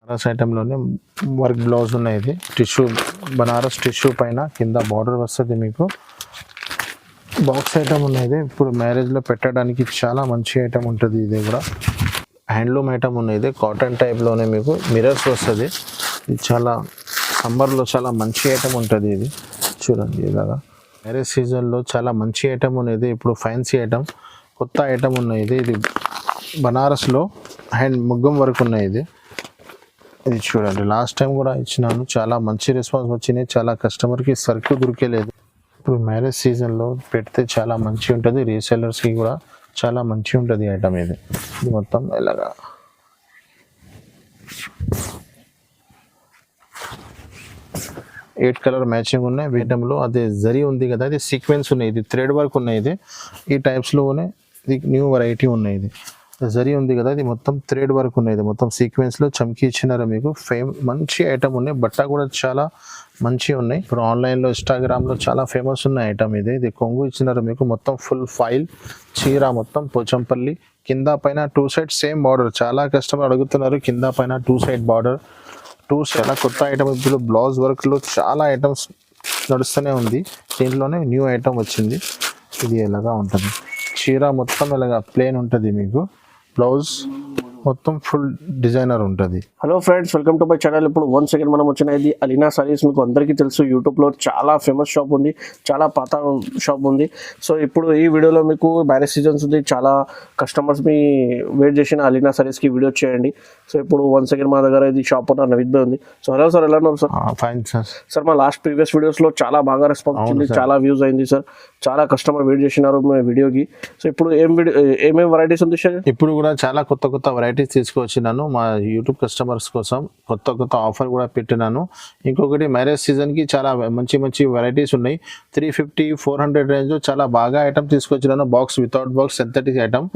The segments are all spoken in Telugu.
బనారస్ ఐటెంలోనే వర్క్ బ్లౌజ్ ఉన్నాయి. ఇది టిష్యూ బనారస్ టిష్యూ పైన కింద బార్డర్ వస్తుంది. మీకు బాక్స్ ఐటమ్ ఉన్నాయి. ఇప్పుడు మ్యారేజ్లో పెట్టడానికి చాలా మంచి ఐటమ్ ఉంటుంది. ఇది కూడా హ్యాండ్లూమ్ ఐటమ్ ఉన్నాయి. కాటన్ టైప్లోనే మీకు మిరర్స్ వస్తుంది. ఇది చాలా సమ్మర్లో చాలా మంచి ఐటమ్ ఉంటుంది. ఇది చూడండి ఇలాగా మ్యారేజ్ సీజన్లో చాలా మంచి ఐటమ్ ఉన్నది. ఇప్పుడు ఫ్యాన్సీ ఐటమ్ కొత్త ఐటమ్ ఉన్నాయి. ఇది బనారస్లో హ్యాండ్ ముగ్గం వరకు ఉన్నాయి. ఇది చూడండి లాస్ట్ టైం కూడా ఇచ్చినాను, చాలా మంచి రెస్పాన్స్ వచ్చినాయి. చాలా కస్టమర్కి సరుకు దొరికేలేదు. ఇప్పుడు మ్యారేజ్ సీజన్లో పెడితే చాలా మంచి ఉంటుంది. రీసెలర్స్కి కూడా చాలా మంచి ఉంటుంది ఐటమ్. ఇది మొత్తం ఇలాగా 8 కలర్ మ్యాచింగ్ ఉన్నాయి. వీటంలో అదే జరీ ఉంది కదా, ఇది సీక్వెన్స్ ఉన్నాయి. ఇది థ్రెడ్ వర్క్ ఉన్నాయి. ఇది ఈ టైప్స్లోనే ఇది న్యూ వెరైటీ ఉన్నాయి. ఇది జరీ ఉంది కదా, ఇది మొత్తం థ్రెడ్ వర్క్ ఉన్నాయి. మొత్తం సీక్వెన్స్లో చమ్కి ఇచ్చినారు మీకు. మంచి ఐటమ్ ఉన్నాయి. బట్ట కూడా చాలా మంచి ఉన్నాయి. ఇప్పుడు ఆన్లైన్లో ఇన్స్టాగ్రామ్లో చాలా ఫేమస్ ఉన్న ఐటమ్ ఇది కొంగు ఇచ్చినారు మీకు. మొత్తం ఫుల్ ఫైల్ చీర మొత్తం పోచంపల్లి కింద పైన 2 సైడ్ సేమ్ బార్డర్. చాలా కస్టమర్ అడుగుతున్నారు కింద పైన 2 సైడ్ బార్డర్. చాలా కొత్త ఐటమ్. ఇప్పుడు బ్లౌజ్ వర్క్లో చాలా ఐటమ్స్ నడుస్తూనే ఉంది. దీంట్లోనే న్యూ ఐటమ్ వచ్చింది. ఇది ఎలాగా ఉంటుంది, చీర మొత్తం ఇలాగా ప్లేన్ ఉంటుంది. మీకు బ్లౌజ్ మొత్తం ఫుల్ డిజైనర్ ఉంటుంది. Hello friends, welcome to my channel. ఇప్పుడు వన్స్ అగైన్ మనం వచ్చినది అలీనా సారీస్. మీకు అందరికీ తెలుసు, యూట్యూబ్లో చాలా ఫేమస్ షాప్ ఉంది, చాలా పాత షాప్ ఉంది. సో ఇప్పుడు ఈ వీడియోలో మీకు మ్యారేజ్ సీజన్స్ ఉంది, చాలా కస్టమర్స్ మీ వెయిట్ చేసిన అలీనా సారీస్కి వీడియో చేయండి. సో ఇప్పుడు వన్స్ అగైన్ మా దగ్గర ఇది షాప్ ఉన్న నవీద్ భాయ్ ఉంది. సో హలో సార్, ఎలా ఉన్నారు సార్? Fine sir. సార్ మా లాస్ట్ ప్రీవియస్ వీడియోస్లో చాలా బాగా రెస్పాన్స్ వచ్చింది, చాలా వ్యూస్ అయింది సార్. చాలా కస్టమర్ వెయిట్ చేసినారు మా వీడియోకి. సో ఇప్పుడు ఏమేమి వెరైటీస్ ఉంది సార్? ఇప్పుడు కూడా చాలా కొత్త కొత్త వెరైటీస్ తీసుకొచ్చినాను మా యూట్యూబ్ కస్టమర్స్ కోసం. కొత్త ఆఫర్ కూడా పెట్టినాను. ఇంకొకటి మ్యారేజ్ సీజన్కి చాలా మంచి వెరైటీస్ ఉన్నాయి. 350-400 రేంజ్లో చాలా బాగా ఐటమ్ తీసుకొచ్చినాను. Box without box synthetic item.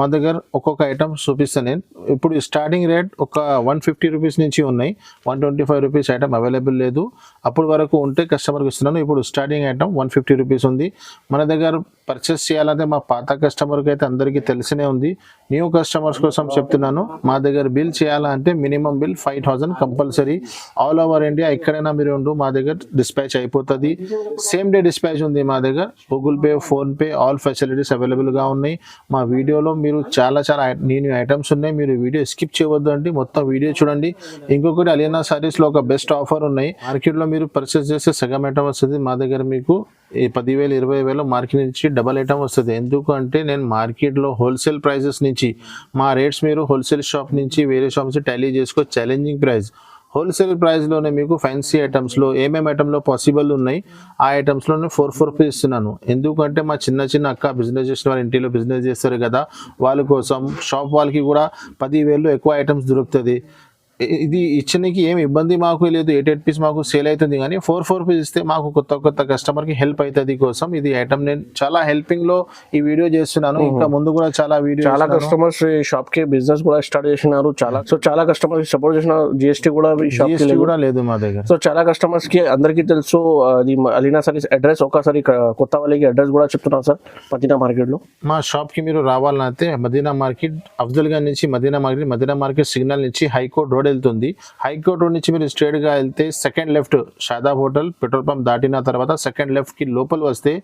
మా దగ్గర ఒక్కొక్క ఐటమ్ చూపిస్తాను నేను. ఇప్పుడు స్టార్టింగ్ రేట్ ఒక 150 రూపీస్ నుంచి ఉన్నాయి. 125 రూపీస్ ఐటమ్ అవైలబుల్ లేదు. అప్పుడు వరకు ఉంటే కస్టమర్కి ఇస్తున్నాను. ఇప్పుడు స్టార్టింగ్ ఐటమ్ 150 రూపీస్ ఉంది. మన దగ్గర పర్చేస్ చేయాలంటే మా పాత కస్టమర్కి అయితే అందరికీ తెలిసినే ఉంది. న్యూ కస్టమర్స్ కోసం చెప్తున్నాను. మా దగ్గర బిల్ చేయాలంటే minimum bill 5000 compulsory. All over India ఎక్కడైనా మీరు ఉండు, మా దగ్గర డిస్పాచ్ అయిపోతుంది. సేమ్ డే డిస్పాచ్ ఉంది మా దగ్గర. Google pay, PhonePe all facilities అవైలబుల్గా ఉన్నాయి. మా వీడియోలో మీరు చాలా న్యూ ఐటమ్స్ ఉన్నాయి. మీరు వీడియో స్కిప్ చేయవద్దు అండి, మొత్తం వీడియో చూడండి. ఇంకొకటి అలీనా సారీస్లో ఒక బెస్ట్ ఆఫర్ ఉన్నాయి. మార్కెట్లో మీరు పర్చేస్ చేస్తే సగం ఐటమ్ వస్తుంది. మా దగ్గర మీకు 10,000-20,000 మార్కెట్ నుంచి డబల్ ఐటమ్ వస్తుంది. ఎందుకంటే నేను మార్కెట్లో హోల్సేల్ ప్రైజెస్ నుంచి మా రేట్స్ మీరు హోల్సేల్ షాప్ నుంచి వేరే షాప్ నుంచి టాలీ చేసుకో. ఛాలెంజింగ్ ప్రైస్ హోల్సేల్ ప్రైస్లోనే మీకు ఫ్యాన్సీ ఐటమ్స్లో ఏమేమి ఐటమ్లో పాసిబుల్ ఉన్నాయి ఆ ఐటమ్స్లోనే 4 రూపీస్ ఇస్తున్నాను. ఎందుకంటే మా చిన్న అక్క బిజినెస్ చేసిన వాళ్ళు ఇంటిలో బిజినెస్ చేస్తారు కదా, వాళ్ళ కోసం షాప్ వాళ్ళకి కూడా 10,000 ఎక్కువ ఐటమ్స్ దొరుకుతుంది. ఇది ఇచ్చడానికి ఏమి ఇబ్బంది మాకు లేదు. 8 పీస్ మాకు సేల్ అవుతుంది. కానీ 4 రూపీస్ ఇస్తే మాకు కొత్త కస్టమర్కి హెల్ప్ అవుతుంది కోసం ఇది ఐటమ్ నేను చాలా హెల్పింగ్లో ఈ వీడియో చేస్తున్నాను. ఇంకా ముందు కూడా చాలా కస్టమర్స్ షాప్ కి బిజినెస్ కూడా స్టార్ట్ చేసినారు. చాలా కస్టమర్స్ సపోర్ట్ చేసిన. జిఎస్టీ కూడా లేదు మా దగ్గర. సో చాలా కస్టమర్స్ కి అందరికీ తెలుసు అది అలీనా సారీస్ అడ్రస్. ఒకసారి కొత్త వాళ్ళకి అడ్రస్ కూడా చెప్తున్నాను సార్. మదీనా మార్కెట్ లో మా షాప్ కి మీరు రావాలంటే మదీనా మార్కెట్ అఫ్జల్ గంజ్ నుంచి మదీనా మార్కెట్ సిగ్నల్ నుంచి హైకోర్ట్ రోడ్ వెళ్తుంది. హైకోర్ట్ రోడ్ నుంచి మీరు స్ట్రేట్ గా వెళ్తే second left Shadab hotel petrol pump దాటిన తర్వాత సెకండ్ లెఫ్ట్ కి లోపల వస్తే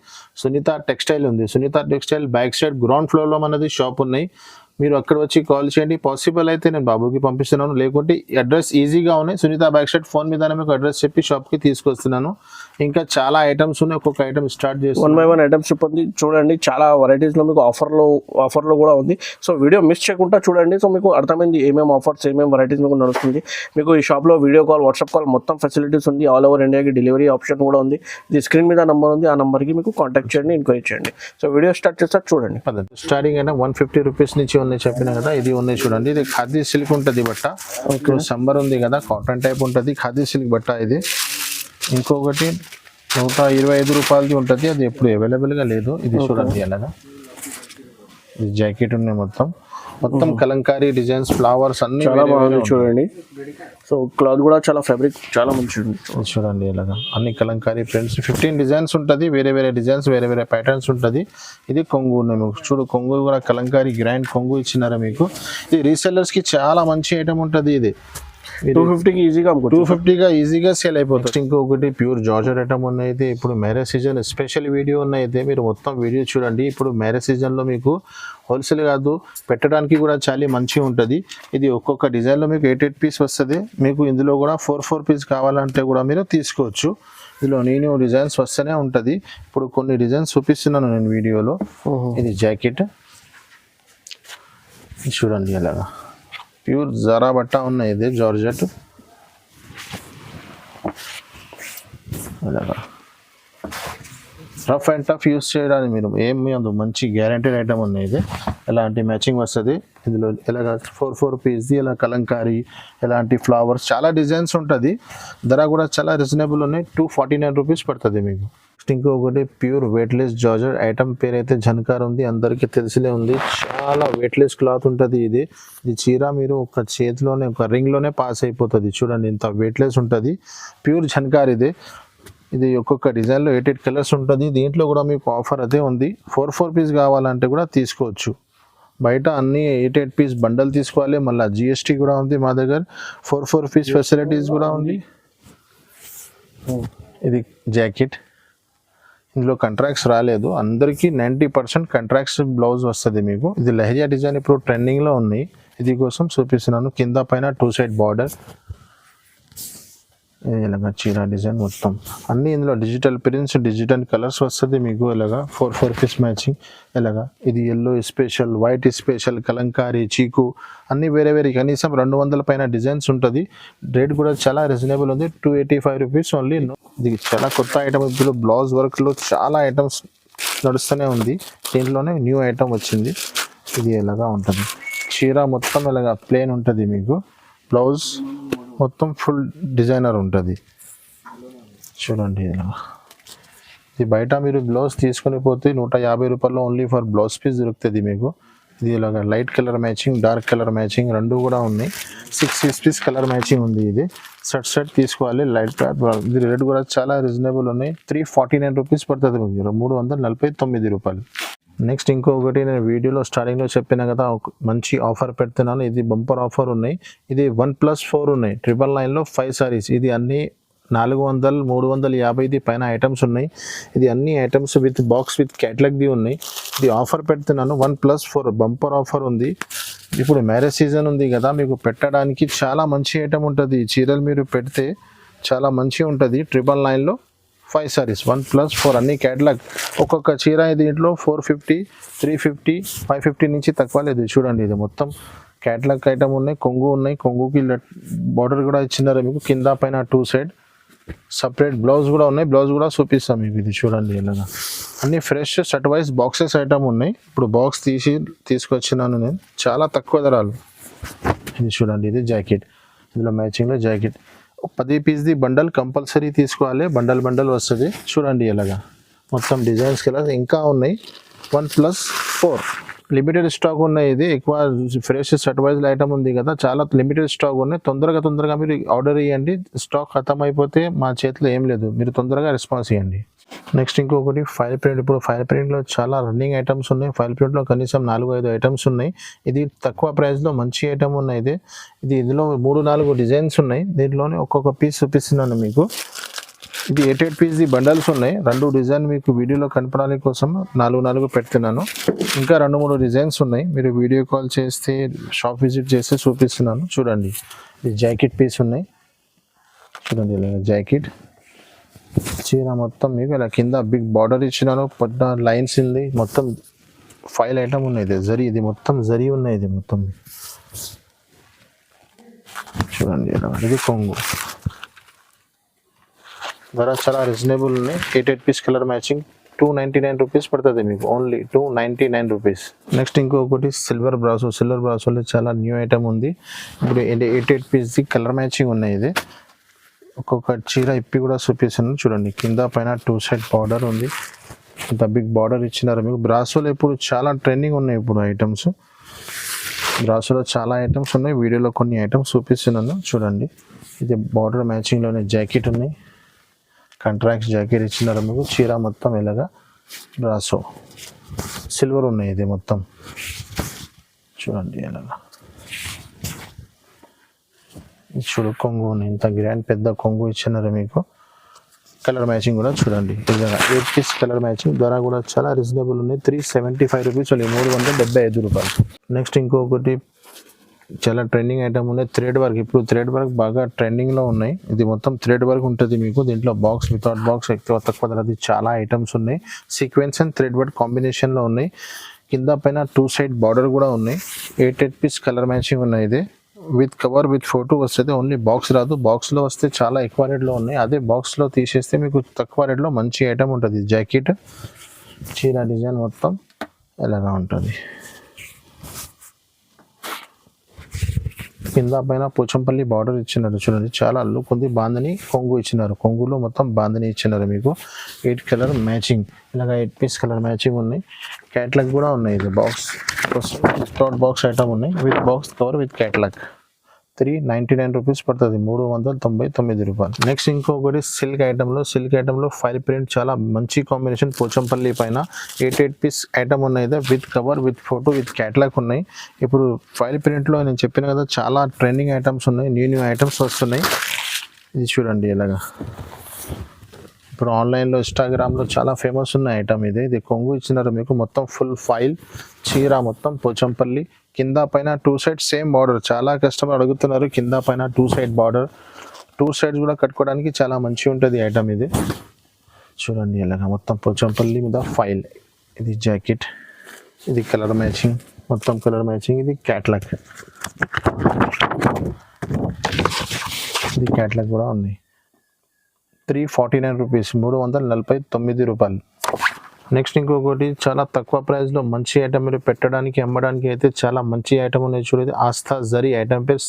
సునీత టెక్స్టైల్ ఉంది. Sunitha textile back side ground floor లో మనది షాప్ ఉన్నాయి. మీరు అక్కడ వచ్చి కాల్ చేయండి. పాసిబుల్ అయితే నేను బాబుకి పంపిస్తున్నాను, లేకుంటే అడ్రస్ ఈజీగా ఉన్నాయి. సునీత బ్యాక్ సైడ్ ఫోన్ మీదనే మీకు అడ్రస్ చెప్పి షాప్కి తీసుకొస్తున్నాను. ఇంకా చాలా ఐటమ్స్ ఉన్నాయి. ఒక్కొక్క ఐటమ్ స్టార్ట్ చేసి 1 by 1 ఐటమ్స్ చెప్పండి. చూడండి చాలా వెరైటీస్లో మీకు ఆఫర్లో కూడా ఉంది. సో వీడియో మిస్ చేయకుండా చూడండి. సో మీకు అర్థమైంది ఏమేమి ఆఫర్స్ ఏమేమి వెరైటీస్ మీకు నడుస్తుంది. మీకు ఈ షాప్లో వీడియో కాల్, వాట్సాప్ కాల్ మొత్తం ఫెసిలిటీస్ ఉంది. ఆల్ ఓవర్ ఇండియాకి డెలివరీ ఆప్షన్ కూడా ఉంది. ఇది స్క్రీన్ మీద నంబర్ ఉంది, ఆ నెంబర్కి మీకు కాంటాక్ట్ చేయండి, ఎంక్వైరీ చేయండి. సో వీడియో స్టార్ట్ చేస్తారు చూడండి. స్టార్టింగ్ అయినా 150 రూపీస్ నుంచి ఉన్నాయి చెప్పిన కదా. ఇది ఉన్నాయి చూడండి. ఇది ఖాదీ సిల్క్ ఉంటుంది బట్ట. ఇప్పుడు సమ్మర్ ఉంది కదా, కాటన్ టైప్ ఉంటుంది ఖాదీ సిల్క్ బట్ట ఇది. ఇంకొకటి 125 రూపాయలది ఉంటుంది. అది ఎప్పుడు అవైలబుల్గా లేదు. ఇది చూడండి అలాగా. ఇది జాకెట్ ఉన్నాయి మొత్తం కలంకారీ డిజైన్స్, ఫ్లవర్స్ అన్ని చాలా బాగుంది చూడండి. సో క్లాత్ కూడా చాలా ఫ్యాబ్రిక్ చాలా మంచిగా ఉంది చూడండి. ఇలాగా అన్ని కలంకారీ ప్రింట్స్ 15 డిజైన్స్ ఉంటుంది. వేరే డిజైన్స్ వేరే ప్యాటర్న్స్ ఉంటుంది. ఇది కొంగు ఉన్నాయి మీకు. చూడు కొంగు కూడా కలంకారీ గ్రాండ్ కొంగు ఇచ్చినారా మీకు. ఇది రీసెల్లర్స్కి చాలా మంచి ఐటమ్ ఉంటుంది. ఇది 250కి ఈజీగా అమ్ముకోవచ్చు. 250గా ఈజీగా సేల్ అయిపోతుంది. ఇంకొకటి ప్యూర్ జార్జెట్ ఐటమ్ ఉన్నది. ఇప్పుడు మ్యారేజ్ సీజన్ స్పెషల్ వీడియో ఉన్నది, మీరు మొత్తం వీడియో చూడండి. ఇప్పుడు మ్యారేజ్ సీజన్లో మీకు హోల్సేల్ కాదు, పెట్టడానికి కూడా చాలా మంచిగా ఉంటుంది. ఇది ఒక్కొక్క డిజైన్లో మీకు 8 పీస్ వస్తుంది. మీకు ఇందులో కూడా 4 పీస్ కావాలంటే కూడా మీరు తీసుకోవచ్చు. ఇందులో నేను డిజైన్స్ వస్తూనే ఉంటుంది. ఇప్పుడు కొన్ని డిజైన్స్ చూపిస్తున్నాను నేను వీడియోలో. ఇది జాకెట్ చూడండి, అలాగా ప్యూర్ జరా బట్ట ఉన్నాయి. ఇది జార్జెట్ అలాగా రఫ్ అండ్ టఫ్ యూస్ చేయడానికి మీరు ఏమి అందు మంచి గ్యారంటీడ్ ఐటమ్ ఉన్నాయి. ఇది ఎలాంటి మ్యాచింగ్ వస్తుంది. ఇందులో ఎలాగ 4 పీస్ది ఇలా కలంకారీ, ఎలాంటి ఫ్లవర్స్, చాలా డిజైన్స్ ఉంటుంది. ధర కూడా చాలా రీజనబుల్ ఉన్నాయి. 249 రూపీస్ పడుతుంది మీకు. ఇంకొకటి ప్యూర్ వెయిట్లెస్ జార్జెట్ ఐటమ్ పేరు అయితే జన్కార్ ఉంది, అందరికీ తెలిసిలే ఉంది. చాలా వెయిట్లెస్ క్లాత్ ఉంటుంది. ఇది చీర మీరు ఒక చేతిలోనే ఒక రింగ్లోనే పాస్ అయిపోతుంది. చూడండి ఇంత వెయిట్లెస్ ఉంటుంది. ప్యూర్ జన్కార్ ఇది ఒక్కొక్క డిజైన్లో 8 కలర్స్ ఉంటుంది. దీంట్లో కూడా మీకు ఆఫర్ అయితే ఉంది. 4 పీస్ కావాలంటే కూడా తీసుకోవచ్చు. బయట అన్ని 8 పీస్ బండల్ తీసుకోవాలి. మళ్ళీ GST కూడా ఉంది మా దగ్గర. 4 పీస్ ఫెసిలిటీస్ కూడా ఉంది. ఇది జాకెట్, ఇందులో కంట్రాక్ట్స్ రాలేదు. అందరికీ 90% కంట్రాక్ట్స్ బ్లౌజ్ వస్తుంది మీకు. ఇది లెహరియా డిజైన్ ఇప్పుడు ట్రెండింగ్లో ఉంది. ఇది కోసం చూపిస్తున్నాను. కింద పైన 2 సైడ్ బార్డర్, ఇలాగా చీర డిజైన్ మొత్తం అన్నీ ఇందులో డిజిటల్ ప్రింట్స్, డిజిటల్ కలర్స్ వస్తుంది మీకు. ఇలాగా 4 పీస్ మ్యాచింగ్. ఇలాగా ఇది yellow special, white special, Kalamkari, చీకు అన్నీ వేరే వేరే కనీసం 200 పైన డిజైన్స్ ఉంటుంది. రేట్ కూడా చాలా రీజనబుల్ ఉంది. 285 రూపీస్ ఓన్లీ. ఇది చాలా కొత్త ఐటమ్. ఇప్పుడు బ్లౌజ్ వర్క్లో చాలా ఐటమ్స్ నడుస్తూనే ఉంది. దీంట్లోనే న్యూ ఐటమ్ వచ్చింది. ఇది ఎలాగా ఉంటుంది. చీర మొత్తం ఇలాగా ప్లెయిన్ ఉంటుంది మీకు. బ్లౌజ్ మొత్తం ఫుల్ డిజైనర్ ఉంటుంది. చూడండి ఇలా. ఇది బయట మీరు బ్లౌజ్ తీసుకుని పోతే 150 రూపాయల్లో ఓన్లీ ఫర్ బ్లౌజ్ పీస్ దొరుకుతుంది మీకు. ఇది ఇలాగ light colour matching, dark colour matching రెండు కూడా ఉన్నాయి. 6 పీస్ కలర్ మ్యాచింగ్ ఉంది. ఇది సెట్ తీసుకోవాలి. లైట్ ఇది రేట్ కూడా చాలా రీజనబుల్ ఉన్నాయి. 349 రూపీస్ పడుతుంది మీకు, 349 రూపాయలు. నెక్స్ట్ ఇంకొకటి నేను వీడియోలో స్టార్టింగ్లో చెప్పిన కదా, మంచి ఆఫర్ పెడుతున్నాను. ఇది బంపర్ ఆఫర్ ఉన్నాయి. ఇది 1+4 ఉన్నాయి. 999లో 5 సారీస్. ఇది అన్ని 400, 350 పైన ఐటమ్స్ ఉన్నాయి. ఇది అన్ని ఐటమ్స్ విత్ బాక్స్ విత్ క్యాటలాగ్ది ఉన్నాయి. ఇది ఆఫర్ పెడుతున్నాను. 1+4 బంపర్ ఆఫర్ ఉంది. ఇప్పుడు మ్యారేజ్ సీజన్ ఉంది కదా, మీకు పెట్టడానికి చాలా మంచి ఐటమ్ ఉంటుంది. చీరలు మీరు పెడితే చాలా మంచిగా ఉంటుంది. 999లో 5 సారీస్ 1+4 అన్ని క్యాటలాగ్. ఒక్కొక్క చీర దీంట్లో 450, 350, 550 నుంచి తక్కువ లేదు. చూడండి ఇది మొత్తం క్యాటలాగ్ ఐటమ్ ఉన్నాయి. కొంగు ఉన్నాయి. కొంగుకి బార్డర్ కూడా ఇచ్చినారు మీకు. కింద పైన 2 సైడ్ సపరేట్ బ్లౌజ్ కూడా ఉన్నాయి. బ్లౌజ్ కూడా చూపిస్తాం మీకు. ఇది చూడండి ఇలాగా అన్ని fresh set wise boxes item ఉన్నాయి. ఇప్పుడు బాక్స్ తీసుకొచ్చినాను నేను, చాలా తక్కువ ధరలు. ఇది చూడండి, ఇది జాకెట్. ఇందులో మ్యాచింగ్లో జాకెట్ 10 పీస్ది బండల్ కంపల్సరీ తీసుకోవాలి. బండల్ వస్తుంది. చూడండి ఇలాగా మొత్తం డిజైన్స్ కలర్స్ ఇంకా ఉన్నాయి. 1+4 లిమిటెడ్ స్టాక్ ఉన్నాయి. ఇది ఎక్కువ ఫ్రెష్ సెట్ వైజ్ ఐటమ్ ఉంది కదా, చాలా లిమిటెడ్ స్టాక్ ఉన్నాయి. తొందరగా మీరు ఆర్డర్ ఇవ్వండి. స్టాక్ ఖతం అయిపోతే మా చేతిలో ఏం లేదు, మీరు తొందరగా రెస్పాన్స్ ఇవ్వండి. నెక్స్ట్ ఇంకొకటి ఫైల్ ప్రింట్. ఇప్పుడు ఫైల్ ప్రింట్లో చాలా రన్నింగ్ ఐటమ్స్ ఉన్నాయి. ఫైల్ ప్రింట్లో కనీసం 4-5 ఐటమ్స్ ఉన్నాయి. ఇది తక్కువ ప్రైస్లో మంచి ఐటమ్ ఉన్నాయి. ఇందులో 3-4 డిజైన్స్ ఉన్నాయి. దీంట్లోనే ఒక్కొక్క పీస్ చూపిస్తున్నాను మీకు. ఇది 8 పీస్ది బండల్స్ ఉన్నాయి. 2 డిజైన్ మీకు వీడియోలో కనపడానికి కోసం 4 పెడుతున్నాను. ఇంకా 2-3 డిజైన్స్ ఉన్నాయి. మీరు వీడియో కాల్ చేస్తే, షాప్ విజిట్ చేస్తే చూపిస్తున్నాను. చూడండి ఇది జాకెట్ పీస్ ఉన్నాయి. చూడండి ఇలా జాకెట్ చీర మొత్తం మీకు ఇలా కింద బిగ్ బార్డర్ ఇచ్చినాను. పెద్ద లైన్స్ ఉంది. మొత్తం ఫైల్ ఐటమ్ ఉన్నాయి. ఇది మొత్తం జరీ ఉన్నాయి. ఇది మొత్తం చూడండి ఇలా. ఇది కొంగు. ధర చాలా రీజనబుల్ ఉన్నాయి. 8 పీస్ కలర్ మ్యాచింగ్ 299 రూపీస్ పడుతుంది మీకు. Only 299 rupees. నెక్స్ట్ ఇంకొకటి సిల్వర్ బ్రాసోలో చాలా న్యూ ఐటమ్ ఉంది. ఇప్పుడు 8 పీస్ది కలర్ మ్యాచింగ్ ఉన్నాయి. ఇది ఒక్కొక్క చీర ఇప్పి కూడా చూపిస్తున్నాను. చూడండి కింద పైన 2 సైడ్ బార్డర్ ఉంది. ఇంత బిగ్ బార్డర్ ఇచ్చినారు మీకు. బ్రాసోలో ఇప్పుడు చాలా ట్రెండింగ్ ఉన్నాయి. ఇప్పుడు ఐటమ్స్ బ్రాసోలో చాలా ఐటమ్స్ ఉన్నాయి. వీడియోలో కొన్ని ఐటమ్స్ చూపిస్తున్నాను. చూడండి ఇది బార్డర్ మ్యాచింగ్లోనే జాకెట్ ఉన్నాయి. కాంట్రాక్ట్ జాకెట్ ఇచ్చినారు మీకు. చీర మొత్తం ఇలాగా బ్రాసో సిల్వర్ ఉన్నాయి. ఇది మొత్తం చూడండి ఇలాగా. ఇది చూడు కొంగు ఇంత గ్రాండ్ పెద్ద కొంగు ఇచ్చినారు మీకు. కలర్ మ్యాచింగ్ కూడా చూడండి, 8 పీస్ కలర్ మ్యాచింగ్. ధర కూడా చాలా రీజనబుల్ ఉన్నాయి, 375 రూపీస్ ఉంది, 375 రూపాయలు. నెక్స్ట్ ఇంకొకటి చాలా ట్రెండింగ్ ఐటమ్ ఉన్నాయి, థ్రెడ్ వర్క్. ఇప్పుడు థ్రెడ్ వర్క్ బాగా ట్రెండింగ్లో ఉన్నాయి. ఇది మొత్తం థ్రెడ్ వర్క్ ఉంటుంది మీకు. దీంట్లో బాక్స్ వితౌట్ బాక్స్ ఎక్కువ తక్కువ ధరది చాలా ఐటమ్స్ ఉన్నాయి. సీక్వెన్స్ అండ్ థ్రెడ్ వర్క్ కాంబినేషన్లో ఉన్నాయి. కింద పైన 2 సైడ్ బార్డర్ కూడా ఉన్నాయి. 8 పీస్ కలర్ మ్యాచింగ్ ఉన్నాయి. ఇది విత్ కవర్ విత్ ఫోటో వస్తుంది, ఓన్లీ బాక్స్ రాదు. బాక్స్లో వస్తే చాలా ఎక్కువ రేట్లో ఉన్నాయి, అదే బాక్స్లో తీసేస్తే మీకు తక్కువ రేట్లో మంచి ఐటమ్ ఉంటుంది. జాకెట్ చీర డిజైన్ మొత్తం ఎలాగా ఉంటుంది. కింద పైన పోచంపల్లి బార్డర్ ఇచ్చినారు చూడండి, చాలా లుక్ ఉంది. బాందని కొంగు ఇచ్చినారు, కొంగులో మొత్తం బాందని ఇచ్చినారు మీకు. 8 కలర్ మ్యాచింగ్, ఇలాగ 8 పీస్ కలర్ మ్యాచింగ్ ఉన్నాయి. క్యాట్లాగ్ కూడా ఉన్నాయి. ఇది బాక్స్ వితౌట్ బాక్స్ ఐటమ్ ఉన్నాయి, with box cover with catalogue. 399 rupees పడుతుంది, 399 రూపాయలు. నెక్స్ట్ ఇంకొకటి సిల్క్ ఐటమ్లో ఫైల్ ప్రింట్ చాలా మంచి కాంబినేషన్. పోచంపల్లి పైన 8 పీస్ ఐటమ్ ఉన్నాయి, with cover with photo with catalogue ఉన్నాయి. ఇప్పుడు ఫైల్ ప్రింట్లో నేను చెప్పిన కదా చాలా ట్రెండింగ్ ఐటమ్స్ ఉన్నాయి, న్యూ ఐటమ్స్ వస్తున్నాయి. ఇది చూడండి ఇలాగా. ఇప్పుడు ఆన్లైన్లో ఇన్స్టాగ్రామ్లో చాలా ఫేమస్ ఉన్న ఐటమ్ ఇది. ఇది కొంగు ఇచ్చినారు మీకు, మొత్తం ఫుల్ ఫైల్ చీర మొత్తం పోచంపల్లి. కింద పైన 2 సైడ్ సేమ్ బార్డర్. చాలా కస్టమర్ అడుగుతున్నారు కింద పైన 2 సైడ్ బార్డర్. 2 సైడ్స్ కూడా కట్టుకోవడానికి చాలా మంచిగా ఉంటుంది ఐటమ్ ఇది. చూడండి ఇలాగా మొత్తం పోచంపల్లి మీద ఫైల్. ఇది జాకెట్, ఇది కలర్ మ్యాచింగ్, మొత్తం కలర్ మ్యాచింగ్. ఇది క్యాట్లాగ్, ఇది క్యాట్లాగ్ కూడా ఉంది. 349 రూపీస్, 349 రూపాయలు. నెక్స్ట్ ఇంకొకటి చాలా తక్కువ ప్రైస్లో మంచి ఐటమ్ మీరు పెట్టడానికి అమ్మడానికి అయితే చాలా మంచి ఐటమ్ ఉన్నాయి చూడండి. ఆస్థా జరీ ఐటమ్ పేరు.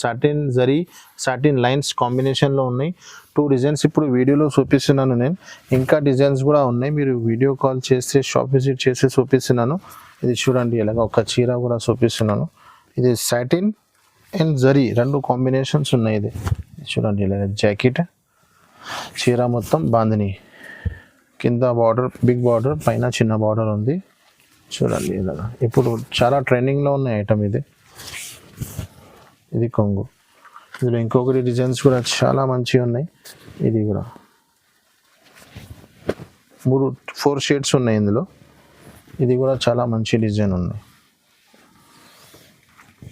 సాటిన్ లైన్స్ కాంబినేషన్లో ఉన్నాయి. 2 డిజైన్స్ ఇప్పుడు వీడియోలో చూపిస్తున్నాను నేను, ఇంకా డిజైన్స్ కూడా ఉన్నాయి. మీరు వీడియో కాల్ చేస్తే షాప్ విజిట్ చేసి చూపిస్తున్నాను. ఇది చూడండి ఇలాగ ఒక చీర కూడా చూపిస్తున్నాను. ఇది సాటిన్ అండ్ జరీ 2 కాంబినేషన్స్ ఉన్నాయి. ఇది చూడండి ఇలాగ జాకెట్, చీర మొత్తం బాందిని. కింద బార్డర్ బిగ్ బార్డర్, పైన చిన్న బార్డర్ ఉంది. చూడండి ఇలాగా ఇప్పుడు చాలా ట్రెండింగ్లో ఉన్న ఐటమ్ ఇది. ఇది కొంగు. ఇందులో ఇంకొకటి డిజైన్స్ కూడా చాలా మంచిగా ఉన్నాయి. ఇది కూడా 4 షేడ్స్ ఉన్నాయి ఇందులో. ఇది కూడా చాలా మంచి డిజైన్ ఉన్నాయి.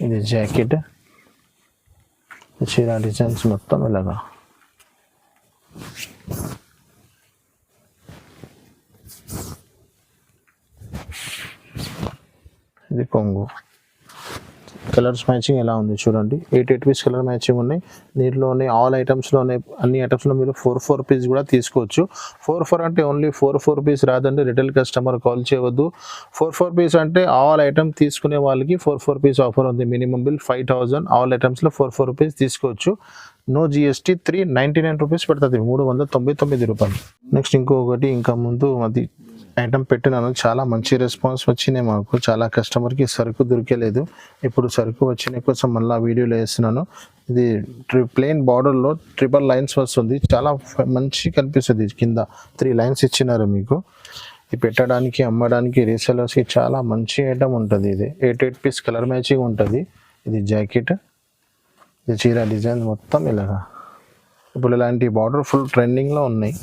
ఇది జాకెట్, చీర డిజైన్స్ మొత్తం ఇలాగా. ఇది కొంగు. కలర్స్ మ్యాచింగ్ ఎలా ఉంది చూడండి. 8 పీస్ కలర్ మ్యాచింగ్ ఉన్నాయి. దీంట్లోనే ఆల్ ఐటమ్స్లోనే అన్ని ఐటమ్స్లో మీరు 4 పీస్ కూడా తీసుకోవచ్చు. 4 అంటే ఓన్లీ 4 పీస్ రాదండి. రిటైల్ కస్టమర్ కాల్ చేయవద్దు. 4 పీస్ అంటే ఆల్ ఐటమ్ తీసుకునే వాళ్ళకి 4 పీస్ ఆఫర్ ఉంది. Minimum bill 5000. ఆల్ ఐటమ్స్లో 4 పీస్ తీసుకోవచ్చు. No GST. 399 రూపీస్ పడుతుంది, 399 రూపాయలు. నెక్స్ట్ ఇంకొకటి, ఇంకా ముందు అది ఐటమ్ పెట్టినాను, చాలా మంచి రెస్పాన్స్ వచ్చినాయి మాకు. చాలా కస్టమర్కి సరుకు దొరికేలేదు, ఇప్పుడు సరుకు వచ్చిన కోసం మళ్ళీ వీడియోలో వేస్తున్నాను. ఇది ప్లెయిన్ బార్డర్లో 3 లైన్స్ వస్తుంది, చాలా మంచి కనిపిస్తుంది. కింద 3 లైన్స్ ఇచ్చినారు మీకు. ఇది పెట్టడానికి అమ్మడానికి రీసెలర్స్కి చాలా మంచి ఐటమ్ ఉంటుంది. ఇది 8 పీస్ కలర్ మ్యాచింగ్ ఉంటుంది. ఇది జాకెట్, ఇది చీర డిజైన్ మొత్తం ఇలాగా. ఇప్పుడు ఇలాంటి బార్డర్ ఫుల్ ట్రెండింగ్లో ఉన్నాయి.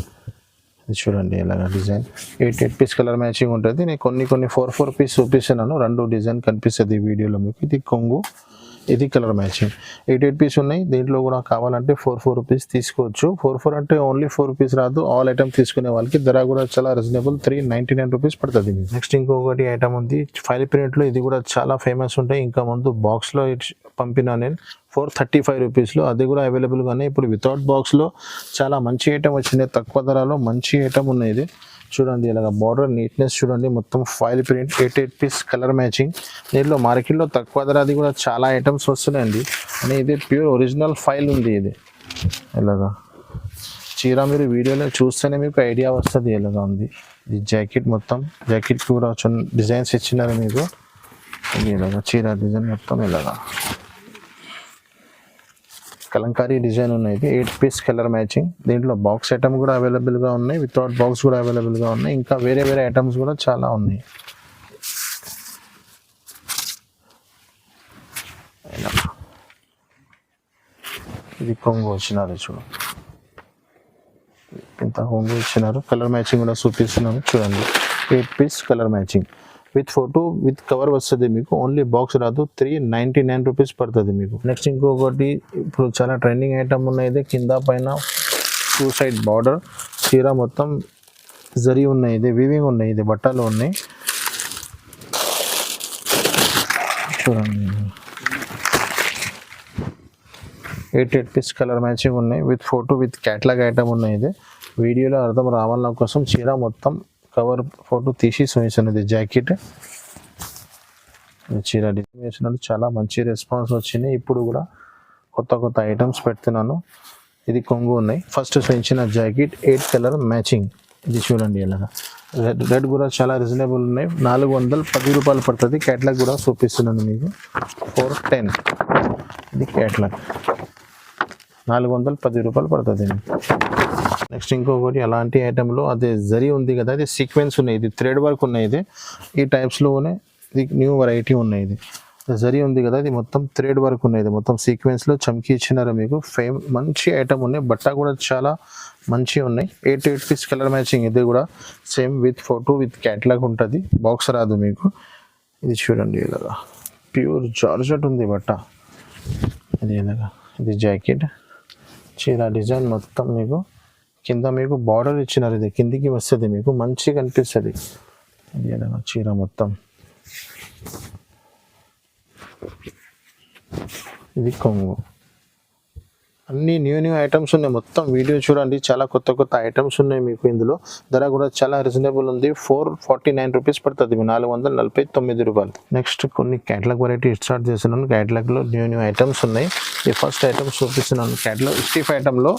ఇది చూడండి ఇలాగా డిజైన్. 8 పీస్ కలర్ మ్యాచింగ్ ఉంటుంది. నేను కొన్ని 4 పీస్ చూపిస్తున్నాను. 2 డిజైన్ కనిపిస్తుంది ఈ వీడియోలో మీకు. ఇది కొంగు, ఇది కలర్ మ్యాచింగ్. 8 పీస్ ఉన్నాయి. దీంట్లో కూడా కావాలంటే 4 రూపీస్ తీసుకోవచ్చు. 4 అంటే ఓన్లీ 4 పీస్ రాదు. ఆల్ ఐటమ్ తీసుకునే వాళ్ళకి ధర కూడా చాలా రీజనబుల్, 399 రూపీస్ పడుతుంది. నెక్స్ట్ ఇంకొకటి ఐటమ్ ఉంది ఫైల్ ప్రింట్లో. ఇది కూడా చాలా ఫేమస్ ఉంటాయి. ఇంకా ముందు బాక్స్లో పంపినా నేను 435 రూపీస్లో, అది కూడా అవైలబుల్గానే. ఇప్పుడు వితౌట్ బాక్స్లో చాలా మంచి ఐటమ్ వచ్చినాయి, తక్కువ ధరలో మంచి ఐటమ్ ఉన్నాయి. ఇది చూడండి ఇలాగ బార్డర్ నీట్నెస్ చూడండి, మొత్తం file print, 8 piece colour matching. దీంట్లో మార్కెట్లో తక్కువ ధర అది కూడా చాలా ఐటమ్స్ వస్తున్నాయండి. అని ఇది ప్యూర్ ఒరిజినల్ ఫైల్ ఉంది. ఇది ఇలాగా చీర మీరు వీడియోలో చూస్తేనే మీకు ఐడియా వస్తుంది ఎలాగా ఉంది. ఇది జాకెట్, మొత్తం జాకెట్కి కూడా డిజైన్స్ ఇచ్చినారు మీకు. ఇది ఇలాగా చీర డిజైన్ మొత్తం ఇలాగా కలంకారీ డిజైన్ ఉన్నాయి. 8 పీస్ కలర్ మ్యాచింగ్. దీంట్లో బాక్స్ ఐటమ్ కూడా అవైలబుల్గా ఉన్నాయి, వితౌట్ బాక్స్ కూడా అవైలబుల్గా ఉన్నాయి. ఇంకా వేరే ఐటమ్స్ కూడా చాలా ఉన్నాయి. ఇది కొంగు వచ్చినారు చూడు, ఇంత కొంగు ఇచ్చినారు. కలర్ మ్యాచింగ్ కూడా చూపిస్తున్నాను చూడండి. 8 piece colour matching with photo with cover వస్తుంది మీకు. ఓన్లీ బాక్స్ రాదు. 399 రూపీస్ పడుతుంది మీకు. నెక్స్ట్ ఇంకొకటి ఇప్పుడు చాలా ట్రెండింగ్ ఐటమ్ ఉన్నాయి. కింద పైన 2 సైడ్ బార్డర్ చీర మొత్తం జరీ ఉన్నాయి. ఇది వీవింగ్ ఉన్నాయి. ఇది బట్టలు ఉన్నాయి చూడండి. 8 పీస్ కలర్ మ్యాచింగ్ ఉన్నాయి with photo with catalogue item ఉన్నాయి. ఇది వీడియోలో అర్థం రావాలన్న కోసం చీర మొత్తం కవర్ ఫోటో తీసి చూపించాను. ఇది జాకెట్ చీర డిజైన్ వేసినట్టు చాలా మంచి రెస్పాన్స్ వచ్చింది. ఇప్పుడు కూడా కొత్త ఐటమ్స్ పెడుతున్నాను. ఇది కొంగు ఉన్నాయి. ఫస్ట్ చూపించిన జాకెట్ 8 కలర్ మ్యాచింగ్. ఇది చూడండి ఇలాగా. రెడ్ కూడా చాలా రీజనబుల్ ఉన్నాయి. 410 రూపాయలు పడుతుంది. క్యాటలాగ్ కూడా చూపిస్తున్నాను మీకు. 410 ఇది క్యాటలాగ్. 410 రూపాయలు పడుతుంది. నెక్స్ట్ ఇంకొకటి అలాంటి ఐటెంలో అదే జరీ ఉంది కదా, ఇది సీక్వెన్స్ ఉన్నాయి. ఇది థ్రెడ్ వర్క్ ఉన్నాయి. ఇది ఈ టైప్స్లోనే ఇది న్యూ వెరైటీ ఉన్నాయి. ఇది జరీ ఉంది కదా, ఇది మొత్తం థ్రెడ్ వర్క్ ఉన్నాయి. ఇది మొత్తం సీక్వెన్స్లో చమ్కీ ఇచ్చినారు మీకు. మంచి ఐటమ్ ఉన్నాయి. బట్ట కూడా చాలా మంచి ఉన్నాయి. 8 పీస్ కలర్ మ్యాచింగ్. ఇది కూడా same with photo with catalogue ఉంటుంది. బాక్స్ రాదు మీకు. ఇది చూడండి ఇలాగా ప్యూర్ జార్జెట్ ఉంది బట్ట. ఇది ఇలాగా. ఇది జాకెట్ చీర డిజైన్ మొత్తం మీకు. కింద మీకు బార్డర్ ఇచ్చినారు. ఇది కిందికి వస్తుంది మీకు. మంచిగా కనిపిస్తుంది. ఇది ఇలాగా చీర మొత్తం. ఇది కొంగు. అన్ని న్యూ ఐటమ్స్ ఉన్నాయి. మొత్తం వీడియో చూడండి. చాలా కొత్త ఐటమ్స్ ఉన్నాయి మీకు. ఇందులో ధర కూడా చాలా రీజనబుల్ ఉంది. 449 రూపీస్ పడుతుంది. 449 రూపాయలు. నెక్స్ట్ కొన్ని క్యాటలాగ్ వెరైటీ స్టార్ట్ చేస్తున్నాను. క్యాటలాగ్లో న్యూ ఐటమ్స్ ఉన్నాయి. ఈ ఫస్ట్ ఐటమ్స్ చూపిస్తున్నాను. క్యాటలాగ్ స్టిఫ్ ఐటమ్లో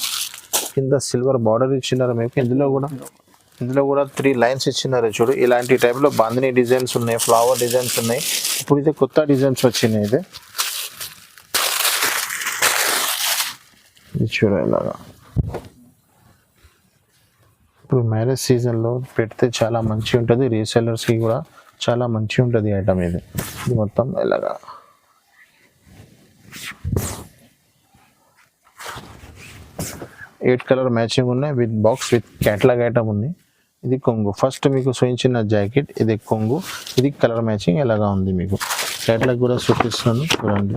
కింద సిల్వర్ బార్డర్ ఇచ్చినారు మీకు. ఇందులో కూడా 3 లైన్స్ ఇచ్చినారు చూడు. ఇలాంటి టైప్లో బాందిని డిజైన్స్ ఉన్నాయి. ఫ్లవర్ డిజైన్స్ ఉన్నాయి. ఇప్పుడు ఇది కొత్త డిజైన్స్ వచ్చినాయి. ఇది చూడు ఇలాగా. ఇప్పుడు మ్యారేజ్ సీజన్లో పెడితే చాలా మంచి ఉంటుంది. రీసెల్లర్స్కి కూడా చాలా మంచి ఉంటుంది ఐటమ్ ఇది. ఇది మొత్తం ఇలాగా. ఎయిట్ కలర్ మ్యాచింగ్ ఉన్నాయి with box with catalogue item ఉంది. ఇది కొంగు. ఫస్ట్ మీకు చూపించిన జాకెట్ ఇది కొంగు. ఇది కలర్ మ్యాచింగ్ ఎలాగా ఉంది మీకు. క్యాటలాగ్ కూడా చూపిస్తున్నాను చూడండి.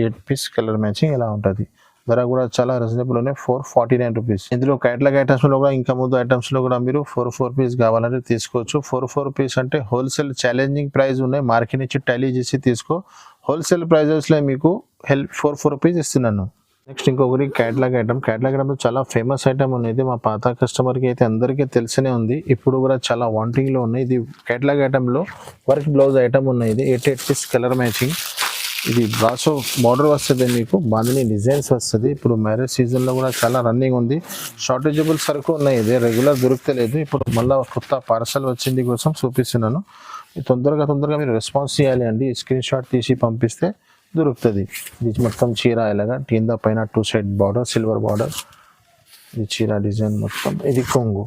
8 పీస్ కలర్ మ్యాచింగ్ ఎలా ఉంటుంది. ధర కూడా చాలా రీజనబుల్ ఉన్నాయి. 449 రూపీస్. ఇందులో క్యాటలాగ్ ఐటమ్స్లో కూడా ఇంకా ముందు ఐటమ్స్లో కూడా మీరు 4 పీస్ కావాలంటే తీసుకోవచ్చు. 4 పీస్ అంటే హోల్సేల్ ఛాలెంజింగ్ ప్రైస్ ఉన్నాయి. మార్కెట్ నుంచి టాలీ చేసి తీసుకో. హోల్సేల్ ప్రైజెస్లో మీకు 4 రూపీస్ ఇస్తున్నాను. నెక్స్ట్ ఇంకొకటి క్యాటలాగ్ ఐటమ్. క్యాటలాగ్ ఐటమ్ చాలా ఫేమస్ ఐటమ్ ఉన్నది. మా పాత కస్టమర్కి అయితే అందరికీ తెలిసినే ఉంది. ఇప్పుడు కూడా చాలా వాంటింగ్లో ఉన్నాయి. ఇది క్యాటలాగ్ ఐటమ్లో వర్క్ బ్లౌజ్ ఐటమ్ ఉన్నాయి. ఇది 8 పీస్ కలర్ మ్యాచింగ్. ఇది బ్రాసో బార్డర్ వస్తుంది మీకు. బాందిని డిజైన్స్ వస్తుంది. ఇప్పుడు మ్యారేజ్ సీజన్లో కూడా చాలా రన్నింగ్ ఉంది. షార్టేజబుల్ సరుకు ఉన్నాయి. ఇది రెగ్యులర్ దొరుకుతలేదు. ఇప్పుడు మళ్ళీ కొత్త పార్సల్ వచ్చింది కోసం చూపిస్తున్నాను. తొందరగా మీరు రెస్పాన్స్ చేయాలి అండి. స్క్రీన్ షాట్ తీసి పంపిస్తే దొరుకుతుంది. ఇది మొత్తం చీర ఇలాగా. కింద పైన 2 సైడ్ బార్డర్ సిల్వర్ బార్డర్. ఇది చీర డిజైన్ మొత్తం. ఇది కొంగు.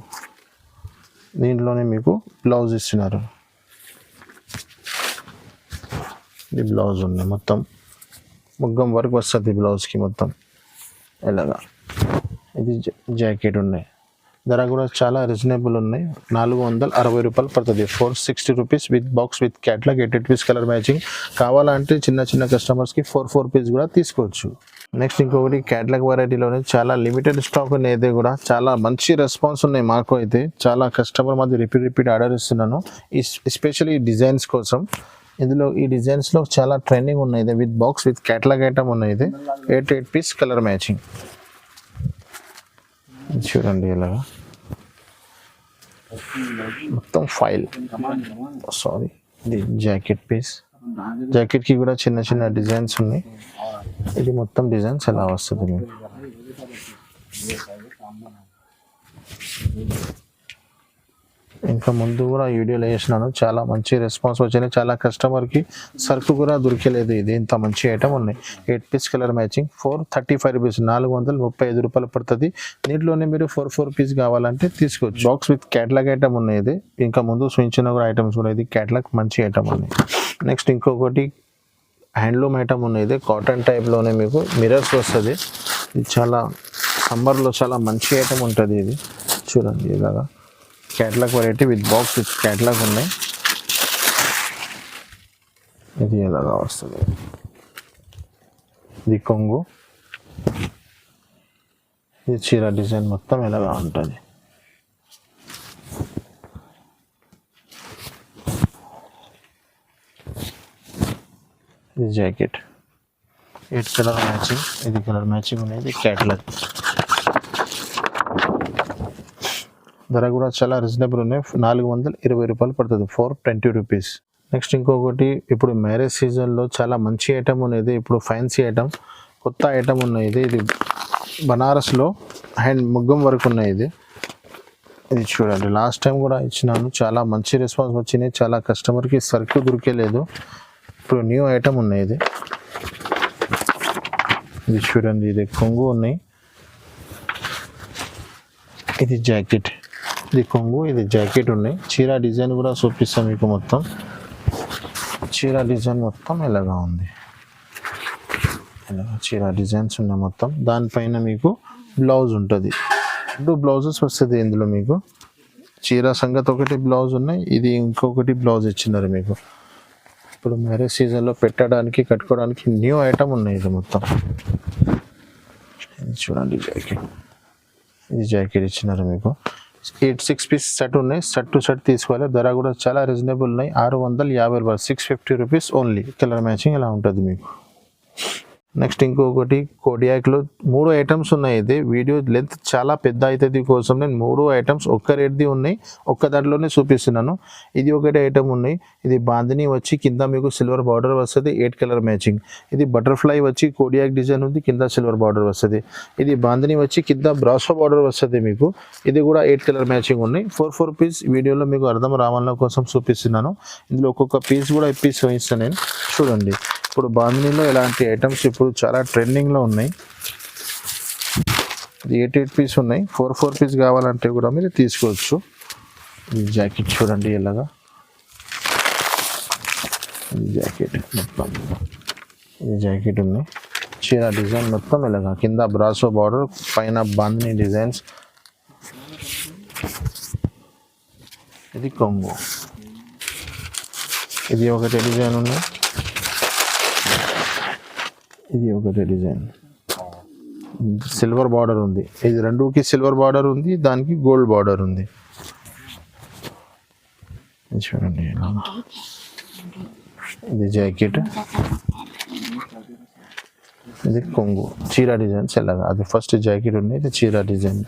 దీంట్లోనే మీకు బ్లౌజ్ ఇస్తున్నారు. ఇది బ్లౌజ్ ఉంది. మొత్తం ముగ్గం వర్క్ వస్తుంది బ్లౌజ్కి మొత్తం ఇలాగా. ఇది జాకెట్ ఉన్నాయి. ధర కూడా చాలా రీజనబుల్ ఉన్నాయి. 460 రూపాయలు పడుతుంది. 460 rupees with box with catalogue 8 piece colour matching. కావాలంటే చిన్న కస్టమర్స్కి 4 పీస్ కూడా తీసుకోవచ్చు. నెక్స్ట్ ఇంకొకటి క్యాటలాగ్ వెరైటీలోనే చాలా లిమిటెడ్ స్టాక్ ఉన్నాయి. ఇది కూడా చాలా మంచి రెస్పాన్స్ ఉన్నాయి మాకు అయితే. చాలా కస్టమర్ మాది రిపీట్ ఆర్డర్ ఇస్తున్నాను. ఎస్పెషల్లీ ఈ డిజైన్స్ కోసం. ఇందులో ఈ డిజైన్స్లో చాలా ట్రెండింగ్ ఉన్నాయి. ఇది with box with catalogue item ఉన్నాయి. ఇది 8 పీస్ కలర్ మ్యాచింగ్. చూడండి ఇలాగా మొత్తం ఫైల్. సారీ ఇది జాకెట్ పీస్. జాకెట్కి కూడా చిన్న డిజైన్స్ ఉన్నాయి. ఇది మొత్తం డిజైన్స్ ఎలా వస్తుంది మీకు. ఇంకా ముందు కూడా వీడియోలో వేసినాను. చాలా మంచి రెస్పాన్స్ వచ్చింది. చాలా కస్టమర్కి సరుకు కూడా దొరికలేదు. ఇది ఇంత మంచి ఐటమ్ ఉన్నాయి. 8 పీస్ కలర్ మ్యాచింగ్ 435 రూపీస్. 435 రూపాయలు పడుతుంది. దీంట్లోనే మీరు 4 పీస్ కావాలంటే తీసుకోవచ్చు. బాక్స్ విత్ క్యాటలాగ్ ఐటమ్ ఉన్నాయి. ఇది ఇంకా ముందు చూపించిన కూడా ఐటమ్స్ కూడా. ఇది క్యాటలాగ్ మంచి ఐటమ్ ఉన్నాయి. నెక్స్ట్ ఇంకొకటి హ్యాండ్లూమ్ ఐటమ్ ఉన్నాయి, ఇది కాటన్ టైప్లోనే మీకు మిరర్స్ వస్తుంది. ఇది చాలా సమ్మర్లో చాలా మంచి ఐటమ్ ఉంటుంది. ఇది చూడండి ఇలాగా catalogue variety with box with catalogue ఉన్నాయి. ఇది ఎలాగా వస్తుంది, ఇది కొంగు, ఇది చీర డిజైన్ మొత్తం ఎలాగా ఉంటుంది. ఇది జాకెట్ 8 కలర్ మ్యాచింగ్, ఇది కలర్ మ్యాచింగ్ అనేది క్యాట్లాగ్. ధర కూడా చాలా రీజనబుల్ ఉన్నాయి, 420 రూపాయలు పడుతుంది, 420 రూపీస్. నెక్స్ట్ ఇంకొకటి, ఇప్పుడు మ్యారేజ్ సీజన్లో చాలా మంచి ఐటమ్ ఉన్నది, ఇప్పుడు ఫ్యాన్సీ ఐటమ్, కొత్త ఐటమ్ ఉన్నాయి. ఇది బనారస్లో హ్యాండ్ ముగ్గం వరకు ఉన్నాయి. ఇది చూడండి, లాస్ట్ టైం కూడా ఇచ్చినాను, చాలా మంచి రెస్పాన్స్ వచ్చినాయి, చాలా కస్టమర్కి సరుకు దొరికేలేదు. ఇప్పుడు న్యూ ఐటమ్ ఉన్నాయి. ఇది చూడండి, ఇది కొంగు ఉన్నాయి, ఇది జాకెట్, ఇది కొంగు, ఇది జాకెట్ ఉన్నాయి. చీర డిజైన్ కూడా చూపిస్తాం మీకు. మొత్తం చీర డిజైన్ మొత్తం ఎలాగా ఉంది, ఇలాగా చీర డిజైన్స్ ఉన్నాయి మొత్తం. దానిపైన మీకు బ్లౌజ్ ఉంటుంది, 2 బ్లౌజెస్ వస్తుంది ఇందులో మీకు. చీర సంగతి ఒకటి బ్లౌజ్ ఉన్నాయి, ఇది ఇంకొకటి బ్లౌజ్ ఇచ్చినారు మీకు. ఇప్పుడు మ్యారేజ్ సీజన్లో పెట్టడానికి కట్టుకోవడానికి న్యూ ఐటమ్ ఉన్నాయి. ఇది మొత్తం ఇది చూడండి, జాకెట్, ఇది జాకెట్ ఇచ్చినారు మీకు. 6 పీస్ సెట్ ఉన్నాయి, సెట్ టు సెట్ తీసుకోవాలి. ధర కూడా చాలా రీజనబుల్ ఉన్నాయి, 650 రూపాయలు, 650 రూపీస్ ఓన్లీ. కలర్ మ్యాచింగ్ ఇలా ఉంటుంది మీకు. నెక్స్ట్ ఇంకొకటి, కోడియాక్లో 3 ఐటమ్స్ ఉన్నాయి. ఇది వీడియో లెంత్ చాలా పెద్ద అవుతుంది కోసం నేను 3 ఐటమ్స్ ఒక్క రేట్ది ఉన్నాయి, ఒక్క దాంట్లోనే చూపిస్తున్నాను. ఇది ఒకటి ఐటమ్ ఉన్నాయి, ఇది బాందిని వచ్చి కింద మీకు సిల్వర్ బార్డర్ వస్తుంది, 8 కలర్ మ్యాచింగ్. ఇది బటర్ఫ్లై వచ్చి కోడియాక్ డిజైన్ ఉంది, కింద సిల్వర్ బార్డర్ వస్తుంది. ఇది బాందిని వచ్చి కింద బ్రాసో బార్డర్ వస్తుంది మీకు. ఇది కూడా 8 కలర్ మ్యాచింగ్ ఉన్నాయి. 4 పీస్ వీడియోలో మీకు అర్థం రావాల కోసం చూపిస్తున్నాను. ఇందులో ఒక్కొక్క పీస్ కూడా పీస్ వేయిస్తాను నేను. చూడండి, ఇప్పుడు బాందినీలో ఇలాంటి ఐటమ్స్ ఇప్పుడు చాలా ట్రెండింగ్లో ఉన్నాయి. ఇది 8 పీస్ ఉన్నాయి, 4 పీస్ కావాలంటే కూడా మీరు తీసుకోవచ్చు. ఈ జాకెట్ చూడండి ఇలాగా, ఈ జాకెట్ మొత్తం, ఈ జాకెట్ ఉన్నాయి. చీర డిజైన్ మొత్తం ఇలాగా, కింద బ్రాసో బార్డర్, పైన బాందినీ డిజైన్స్. ఇది కొంగు, ఇది ఒకటి డిజైన్ ఉన్నాయి, ఇది ఒకటి డిజైన్, సిల్వర్ బార్డర్ ఉంది. ఇది రెండుకి సిల్వర్ బార్డర్ ఉంది, దానికి గోల్డ్ బార్డర్ ఉంది. చూడండి, ఇది జాకెట్, ఇది కొంగు, చీర డిజైన్స్ ఎలాగా. అది ఫస్ట్ జాకెట్ ఉంది, ఇది చీర డిజైన్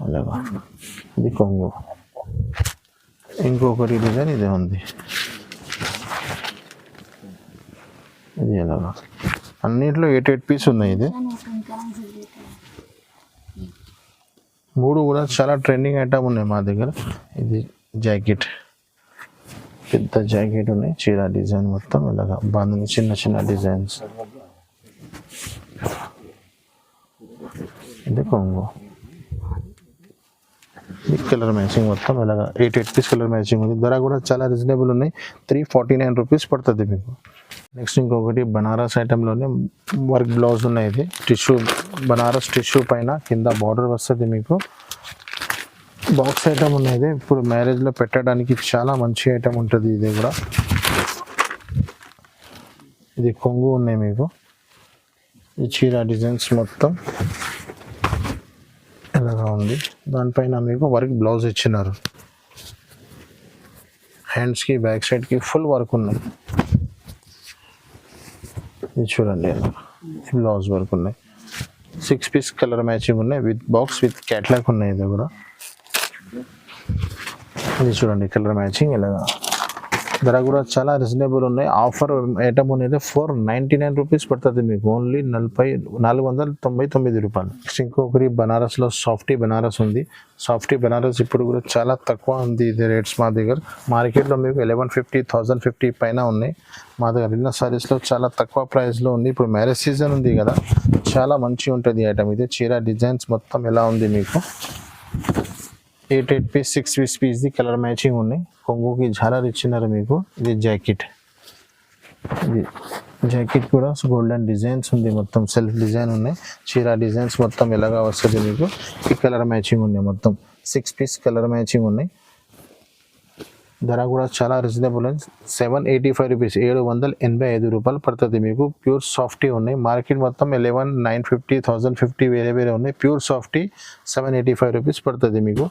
అలాగా. ఇది కొంగు, ఇంకొకటి డిజైన్ ఇదే ఉంది. ఇది ఎలాగా, అన్నిట్లో 8 పీస్ ఉన్నాయి. ఇది 3 కూడా చాలా ట్రెండింగ్ ఐటమ్ ఉన్నాయి మా దగ్గర. ఇది జాకెట్, పెద్ద జాకెట్ ఉన్నాయి, చీర డిజైన్ మొత్తం ఇలాగా, బాందిని చిన్న చిన్న డిజైన్స్. ఇది కొంగు, ఈ కలర్ మ్యాచింగ్ మొత్తం ఇలాగా 8 పీస్ కలర్ మ్యాచింగ్ ఉంది. ధర కూడా చాలా రీజనబుల్ ఉన్నాయి, 349 రూపీస్ పడుతుంది మీకు. నెక్స్ట్ ఇంకొకటి, బనారస్ ఐటెంలోనే వర్క్ బ్లౌజ్ ఉన్నాయి. ఇది టిష్యూ, బనారస్ టిష్యూ పైన కింద బార్డర్ వస్తుంది మీకు. బాక్స్ ఐటమ్ ఉన్నది, ఇప్పుడు మ్యారేజ్లో పెట్టడానికి చాలా మంచి ఐటమ్ ఉంటుంది. ఇది కూడా, ఇది కొంగు ఉన్నాయి మీకు. ఈ చీర డిజైన్స్ మొత్తం ఎలాగా ఉంది, దానిపైన మీకు వర్క్ బ్లౌజ్ ఇచ్చినారు. హ్యాండ్స్కి బ్యాక్ సైడ్కి ఫుల్ వర్క్ ఉన్నాయి. ఇది చూడండి, బ్లౌజ్ వర్క్ ఉన్నాయి. 6 పీస్ కలర్ మ్యాచింగ్ ఉన్నాయి, విత్ బాక్స్ విత్ క్యాట్లాగ్ ఉన్నాయి. ఇది కూడా, ఇది చూడండి కలర్ మ్యాచింగ్ ఇలాగా. ధర కూడా చాలా రీజనబుల్ ఉన్నాయి. ఆఫర్ ఐటమ్ అనేది 499 రూపీస్ పడుతుంది మీకు, ఓన్లీ 499 రూపాయలు. నెక్స్ట్ ఇంకొకటి, బనారస్లో సాఫ్టీ బనారస్ ఉంది. సాఫ్టీ బనారస్ ఇప్పుడు కూడా చాలా తక్కువ ఉంది. ఇది రేట్స్ మా దగ్గర మార్కెట్లో మీకు 1150, 1050 పైన ఉన్నాయి. మా దగ్గర ఇన్న సారీస్లో చాలా తక్కువ ప్రైస్లో ఉంది. ఇప్పుడు మ్యారేజ్ సీజన్ ఉంది కదా, చాలా మంచిగా ఉంటుంది ఐటమ్. ఇది చీర డిజైన్స్ మొత్తం ఎలా ఉంది మీకు. 8 piece 6 piece the colour matching ఉన్నాయి. కొంగుకి జాలర్ ఇచ్చినారు మీకు. ఇది జాకెట్, ఇది జాకెట్ కూడా గోల్డెన్ డిజైన్స్ ఉంది, మొత్తం సెల్ఫ్ డిజైన్ ఉన్నాయి. చీర డిజైన్స్ మొత్తం ఎలాగా వస్తుంది మీకు. ఈ కలర్ మ్యాచింగ్ ఉన్నాయి, మొత్తం 6 పీస్ కలర్ మ్యాచింగ్ ఉన్నాయి. ధర కూడా చాలా రీజనబుల్ అండ్ 785 రూపీస్, 785 రూపాయలు పడుతుంది మీకు. ప్యూర్ సాఫ్టీ ఉన్నాయి. మార్కెట్ మొత్తం 11,950, 1,050 వేరే వేరే ఉన్నాయి. ప్యూర్ సాఫ్టీ 785 రూపీస్ పడుతుంది మీకు.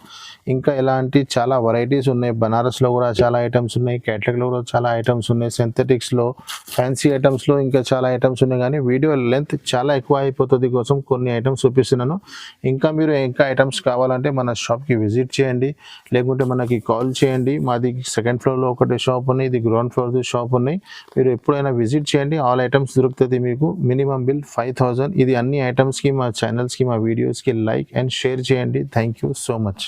ఇంకా ఎలాంటి చాలా వెరైటీస్ ఉన్నాయి. బనారస్లో కూడా చాలా ఐటమ్స్ ఉన్నాయి, క్యాటలాగ్లో కూడా చాలా ఐటమ్స్ ఉన్నాయి, సింథటిక్స్లో, ఫ్యాన్సీ ఐటమ్స్లో ఇంకా చాలా ఐటమ్స్ ఉన్నాయి. కానీ వీడియో లెంత్ చాలా ఎక్కువ అయిపోతుంది కోసం కొన్ని ఐటమ్స్ చూపిస్తున్నాను. ఇంకా మీరు ఇంకా ఐటమ్స్ కావాలంటే మన షాప్కి విజిట్ చేయండి, లేకుంటే మనకి కాల్ చేయండి. మాది సెకండ్ ఫ్లోర్లో ఒకటి షాప్ ఉన్నాయి, ఇది గ్రౌండ్ ఫ్లోర్ది షాప్ ఉన్నాయి. మీరు ఎప్పుడైనా విజిట్ చేయండి, ఆల్ ఐటమ్స్ దొరుకుతుంది మీకు. Minimum bill 5,000. ఇది అన్ని ఐటమ్స్కి, మా ఛానల్స్కి, మా వీడియోస్కి లైక్ అండ్ షేర్ చేయండి. Thank you so much.